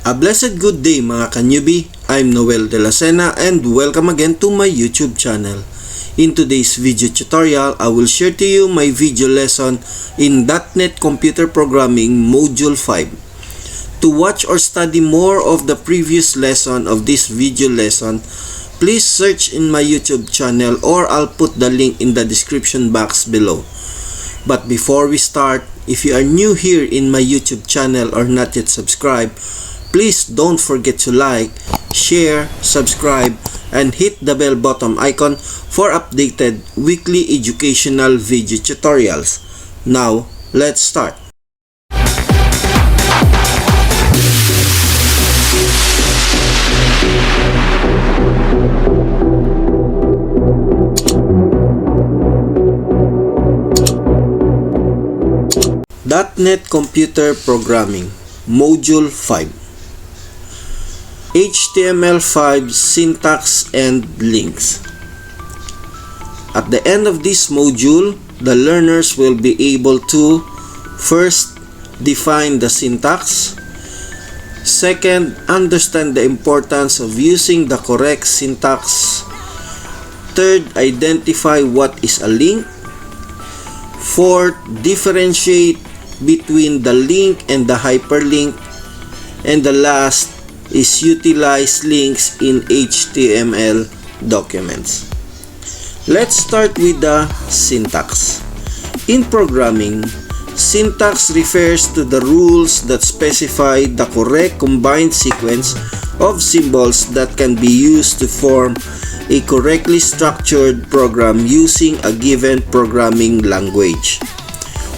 A blessed good day mga ka-newbie, I'm Noel de la Sena and welcome again to my YouTube channel. In today's video tutorial, I will share to you my video lesson in .NET Computer Programming Module 5. To watch or study more of the previous lesson of this video lesson, please search in my YouTube channel or I'll put the link in the description box below. But before we start, if you are new here in my YouTube channel or not yet subscribed, please don't forget to like, share, subscribe, and hit the bell button icon for updated weekly educational video tutorials. Now, let's start. .NET Computer Programming Module 5 HTML5 Syntax and Links. At the end of this module, the learners will be able to first, define the syntax. Second, understand the importance of using the correct syntax. Third, identify what is a link. Fourth, differentiate between the link and the hyperlink. And the last is utilize links in HTML documents. Let's start with the syntax. In programming, syntax refers to the rules that specify the correct combined sequence of symbols that can be used to form a correctly structured program using a given programming language.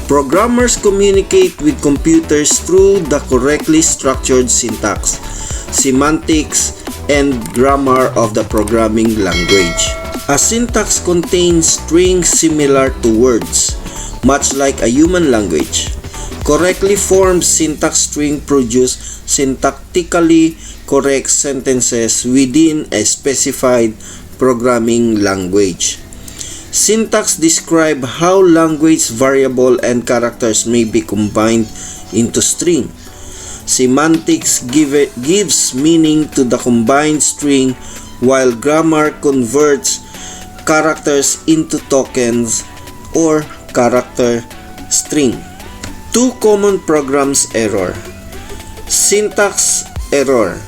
Programmers communicate with computers through the correctly structured syntax, semantics, and grammar of the programming language. A syntax contains strings similar to words, much like a human language. Correctly formed syntax string produce syntactically correct sentences within a specified programming language. Syntax describe how language variable and characters may be combined into string. Semantics gives meaning to the combined string, while grammar converts characters into tokens or character string. Two common programs error. Syntax error.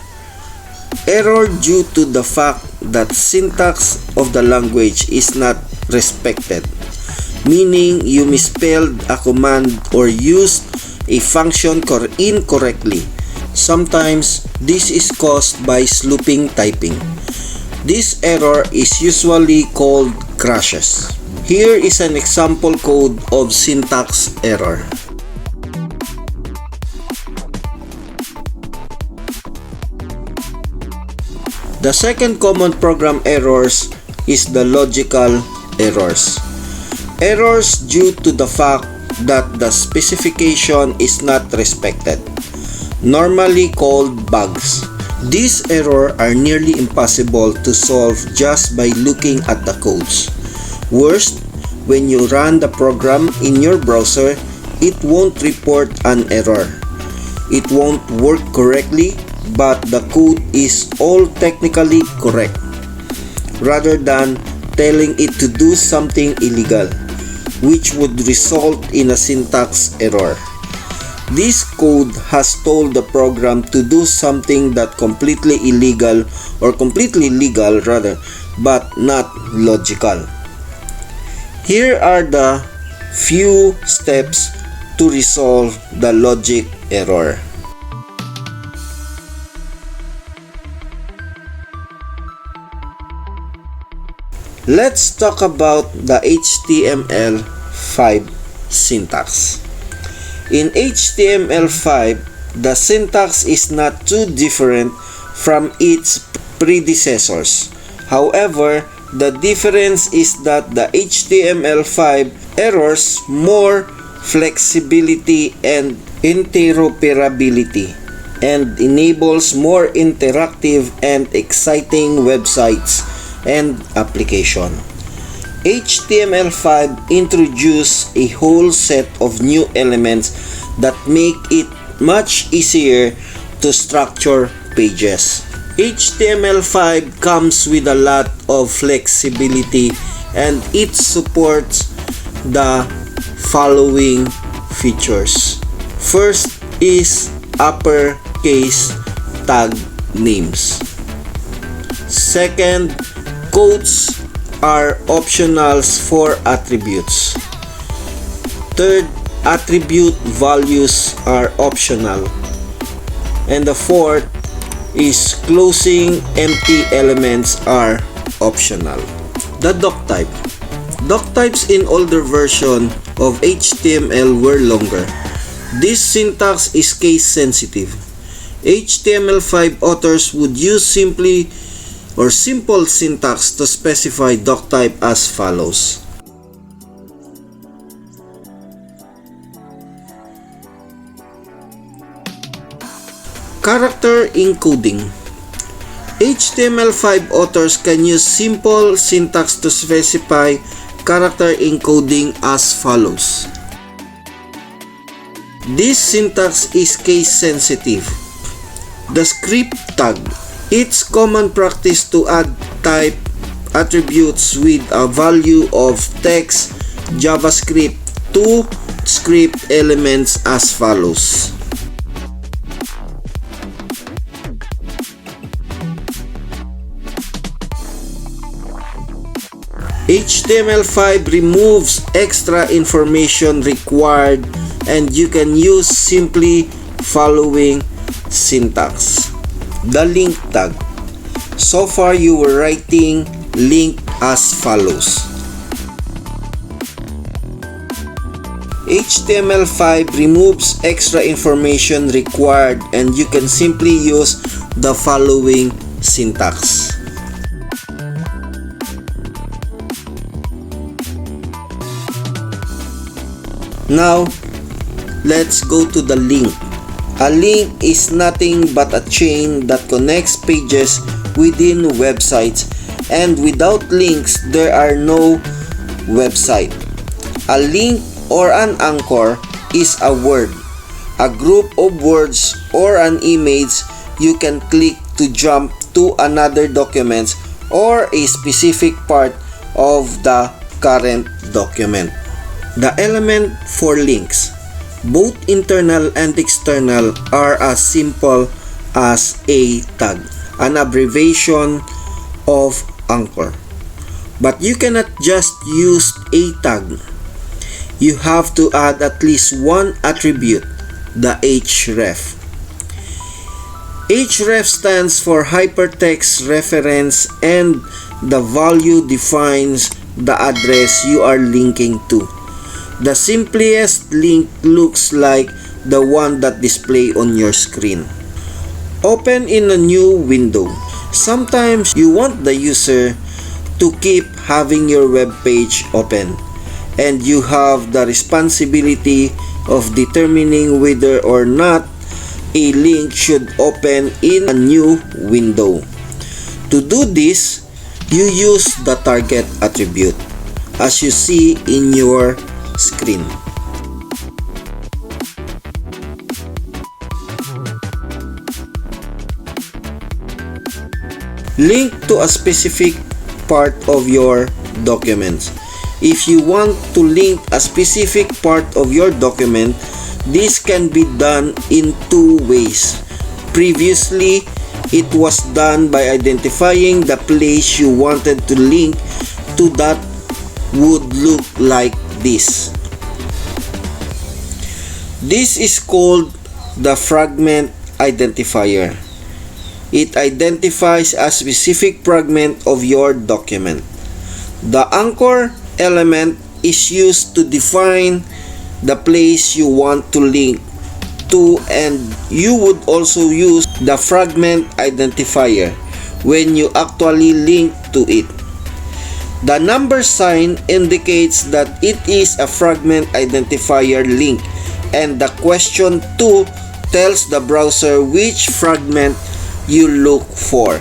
Error due to the fact that syntax of the language is not respected, meaning you misspelled a command or used a function incorrectly. Sometimes this is caused by slooping typing. This error is usually called crashes. Here is an example code of syntax error. The second common program errors is the logical errors. Errors due to the fact that the specification is not respected, normally called bugs. These errors are nearly impossible to solve just by looking at the codes. Worst, when you run the program in your browser, it won't report an error. It won't work correctly, but the code is all technically correct, rather than telling it to do something illegal, which would result in a syntax error. This code has told the program to do something that completely illegal or completely legal rather, but not logical. Here are the few steps to resolve the logic error. Let's talk about the HTML5 syntax. In HTML5, the syntax is not too different from its predecessors. However, the difference is that the HTML5 errors more flexibility and interoperability and enables more interactive and exciting websites and application. HTML5 introduced a whole set of new elements that make it much easier to structure pages. HTML5 comes with a lot of flexibility and it supports the following features. First is uppercase tag names. Second, quotes are optionals for attributes. Third, attribute values are optional. And the fourth is closing empty elements are optional. The doc type. Doc types in older version of HTML were longer. This syntax is case sensitive. HTML5 authors would use simple syntax to specify doc type as follows. Character encoding. HTML5 authors can use simple syntax to specify character encoding as follows. This syntax is case sensitive. The script tag. It's common practice to add type attributes with a value of text JavaScript to script elements as follows. HTML5 removes extra information required and you can use simply following syntax. The link tag. So far you were writing link as follows. HTML5 removes extra information required and you can simply use the following syntax. Now, let's go to the link. A link is nothing but a chain that connects pages within websites, and without links, there are no website. A link or an anchor is a word, a group of words, or an image you can click to jump to another document or a specific part of the current document. The element for links, both internal and external, are as simple as a tag, an abbreviation of anchor. But you cannot just use a tag. You have to add at least one attribute, the href. Href stands for hypertext reference and the value defines the address you are linking to. The simplest link looks like the one that display on your screen. Open in a new window. Sometimes you want the user to keep having your web page open, and you have the responsibility of determining whether or not a link should open in a new window. To do this, you use the target attribute, as you see in your screen. Link to a specific part of your document. If you want to link a specific part of your document, this can be done in two ways. Previously, it was done by identifying the place you wanted to link to that would look like this. This is called the Fragment Identifier. It identifies a specific fragment of your document. The anchor element is used to define the place you want to link to, and you would also use the Fragment Identifier when you actually link to it. The number sign indicates that it is a Fragment Identifier link, and the question 2 tells the browser which fragment you look for.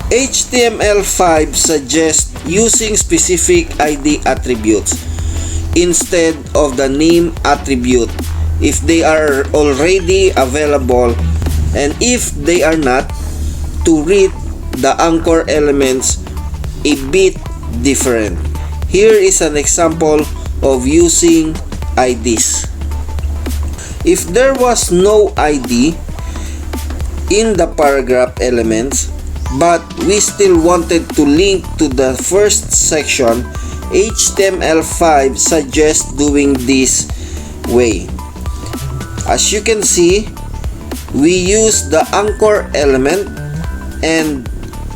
HTML5 suggests using specific ID attributes instead of the name attribute if they are already available, and if they are not, to read the anchor elements a bit different. Here is an example of using IDs. If there was no ID in the paragraph elements, but we still wanted to link to the first section, HTML5 suggests doing this way. As you can see, we use the anchor element, and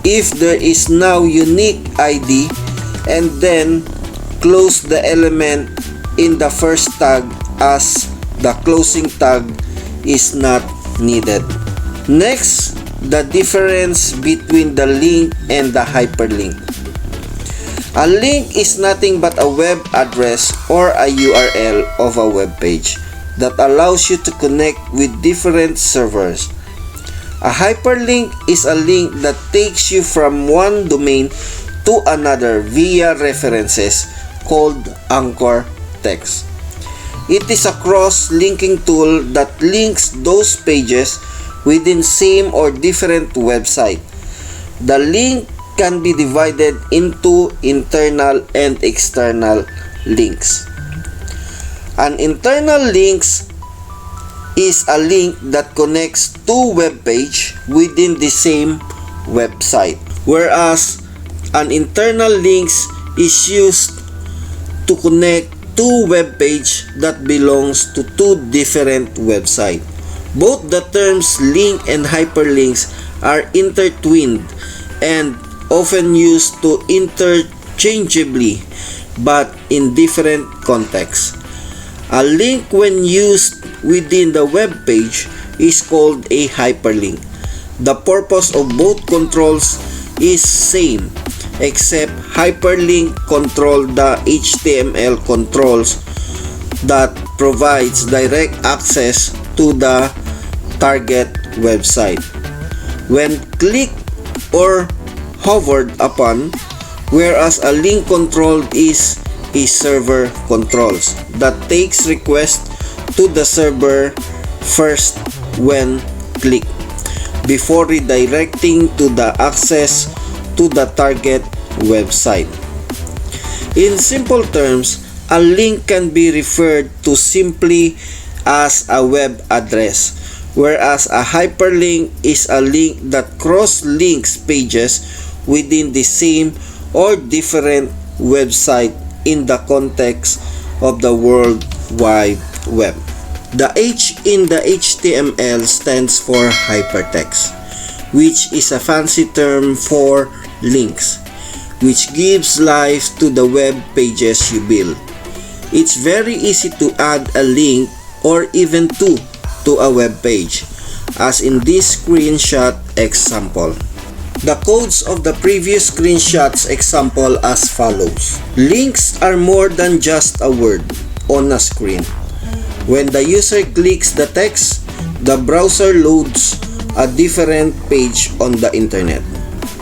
if there is now unique ID, and then close the element in the first tag as the closing tag is not needed. Next, the difference between the link and the hyperlink. A link is nothing but a web address or a URL of a web page that allows you to connect with different servers. A hyperlink is a link that takes you from one domain to another via references called anchor text. It is a cross-linking tool that links those pages within same or different website. The link can be divided into internal and external links. An internal links is a link that connects two web pages within the same website, whereas an internal links is used to connect two web pages that belongs to two different websites. Both the terms link and hyperlinks are intertwined and often used to interchangeably, but in different contexts. A link, when used within the web page, is called a hyperlink. The purpose of both controls is same, except hyperlink control the HTML controls that provides direct access to the target website. When clicked or hovered upon, whereas a link control is a server controls that takes request to the server first when clicked before redirecting to the access to the target website. In simple terms, a link can be referred to simply as a web address, whereas a hyperlink is a link that cross-links pages within the same or different website in the context of the World Wide Web. The H in the HTML stands for hypertext, which is a fancy term for links, which gives life to the web pages you build. It's very easy to add a link or even two to a web page, as in this screenshot example. The codes of the previous screenshots example as follows. Links are more than just a word on a screen. When the user clicks the text, the browser loads a different page on the internet.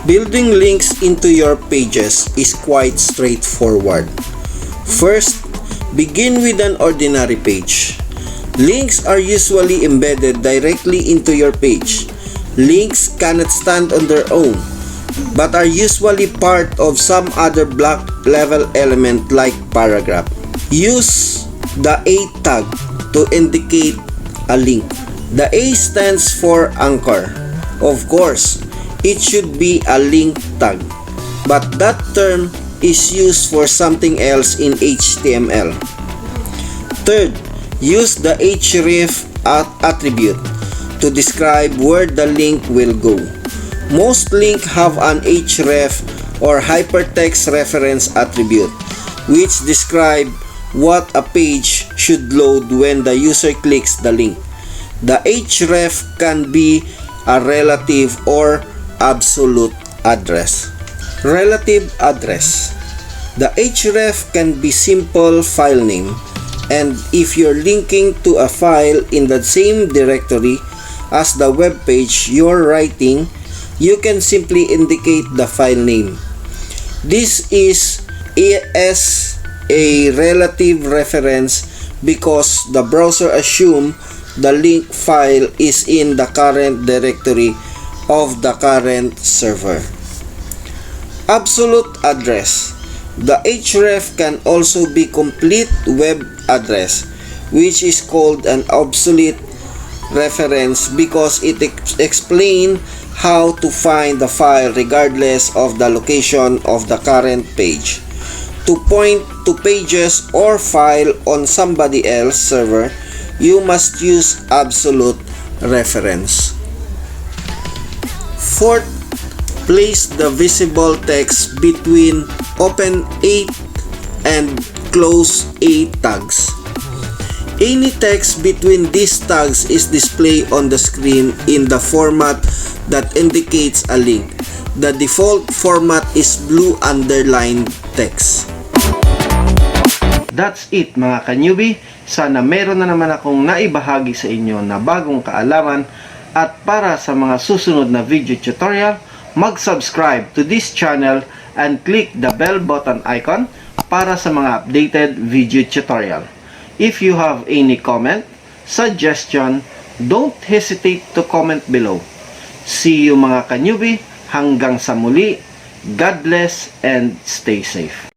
Building links into your pages is quite straightforward. First, begin with an ordinary page. Links are usually embedded directly into your page. Links cannot stand on their own, but are usually part of some other block level element like paragraph. Use the A tag to indicate a link. The A stands for anchor. Of course, it should be a link tag, but that term is used for something else in HTML. Third, use the href attribute to describe where the link will go. Most links have an href or hypertext reference attribute, which describe what a page should load when the user clicks the link. The href can be a relative or absolute address. Relative address. The href can be simple file name, and if you're linking to a file in the same directory as the web page you're writing, you can simply indicate the file name. This is a relative reference because the browser assumes the link file is in the current directory of the current server. Absolute address. The href can also be complete web address, which is called an obsolete reference because it explains how to find the file regardless of the location of the current page. To point to pages or file on somebody else's server, you must use absolute reference. Fourth, place the visible text between open A and close A tags. Any text between these tags is displayed on the screen in the format that indicates a link. The default format is blue underlined text. That's it mga ka-newbie. Sana meron na naman akong naibahagi sa inyo na bagong kaalaman, at para sa mga susunod na video tutorial, mag-subscribe to this channel and click the bell button icon para sa mga updated video tutorial. If you have any comment, suggestion, don't hesitate to comment below. See you mga ka-newbie, hanggang sa muli. God bless and stay safe.